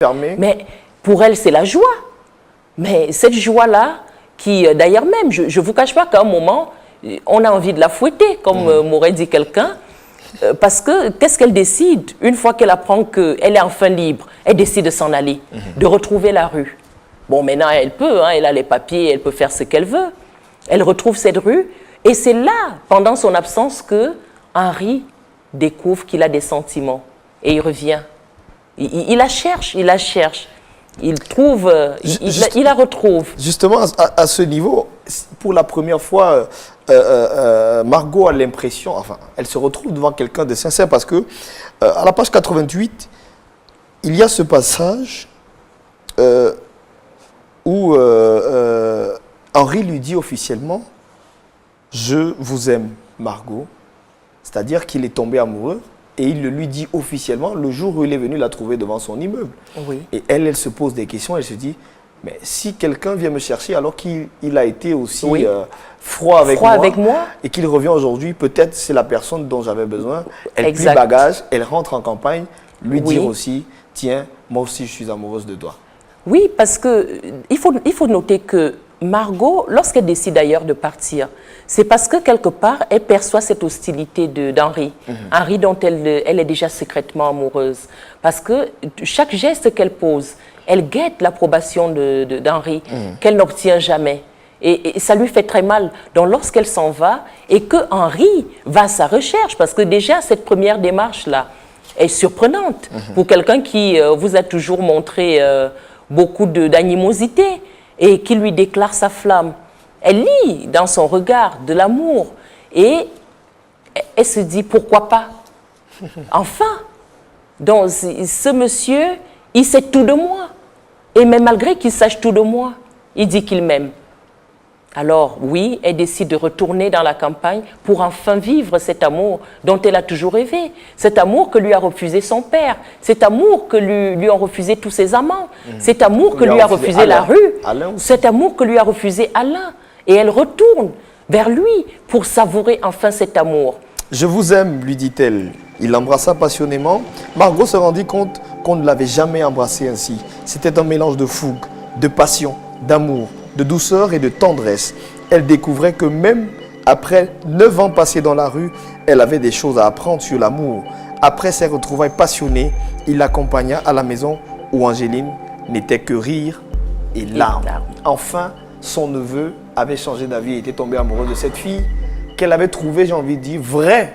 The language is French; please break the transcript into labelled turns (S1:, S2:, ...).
S1: Fermé.
S2: Mais pour elle, c'est la joie. Mais cette joie-là, qui d'ailleurs même, je ne vous cache pas qu'à un moment, on a envie de la fouetter, comme m'aurait dit quelqu'un, parce que qu'est-ce qu'elle décide? Une fois qu'elle apprend qu'elle est enfin libre, elle décide de s'en aller, de retrouver la rue. Bon, maintenant, elle peut, hein, elle a les papiers, elle peut faire ce qu'elle veut. Elle retrouve cette rue, et c'est là, pendant son absence, que Henri découvre qu'il a des sentiments, et il revient. Il la cherche, il trouve, il la retrouve.
S1: Justement, à ce niveau, pour la première fois, Margot a l'impression, enfin, elle se retrouve devant quelqu'un de sincère parce que, à la page 88, il y a ce passage où Henri lui dit officiellement « Je vous aime, Margot », c'est-à-dire qu'il est tombé amoureux. Et il le lui dit officiellement le jour où il est venu la trouver devant son immeuble.
S2: Oui.
S1: Et elle se pose des questions, elle se dit, mais si quelqu'un vient me chercher alors qu'il a été aussi froid avec moi, et qu'il revient aujourd'hui, peut-être c'est la personne dont j'avais besoin. Elle plie bagage, elle rentre en campagne, lui dire aussi, tiens, moi aussi je suis amoureuse de toi. Oui,
S2: parce qu'il faut noter que Margot, lorsqu'elle décide d'ailleurs de partir, c'est parce que quelque part, elle perçoit cette hostilité d'Henri. Henri dont elle est déjà secrètement amoureuse. Parce que chaque geste qu'elle pose, elle guette l'approbation d'Henri, qu'elle n'obtient jamais. Et ça lui fait très mal. Donc lorsqu'elle s'en va, et que Henri va à sa recherche, parce que déjà cette première démarche-là est surprenante pour quelqu'un qui vous a toujours montré beaucoup d'animosité, et qui lui déclare sa flamme. Elle lit dans son regard de l'amour et elle se dit pourquoi pas. Enfin, donc ce monsieur, il sait tout de moi. Et même malgré qu'il sache tout de moi, il dit qu'il m'aime. Alors oui, elle décide de retourner dans la campagne pour enfin vivre cet amour dont elle a toujours rêvé. Cet amour que lui a refusé son père. Cet amour que lui ont refusé tous ses amants. Cet amour que lui a refusé la rue. Cet amour que lui a refusé Alain. Et elle retourne vers lui pour savourer enfin cet amour.
S1: Je vous aime, lui dit-elle. Il l'embrassa passionnément. Margot se rendit compte qu'on ne l'avait jamais embrassé ainsi. C'était un mélange de fougue, de passion, d'amour, de douceur et de tendresse. Elle découvrait que même après 9 ans passés dans la rue, elle avait des choses à apprendre sur l'amour. Après ses retrouvailles passionnées, il l'accompagna à la maison où Angéline n'était que rire et larmes. Enfin, son neveu avait changé d'avis et était tombé amoureux de cette fille qu'elle avait trouvée, j'ai envie de dire, vraie.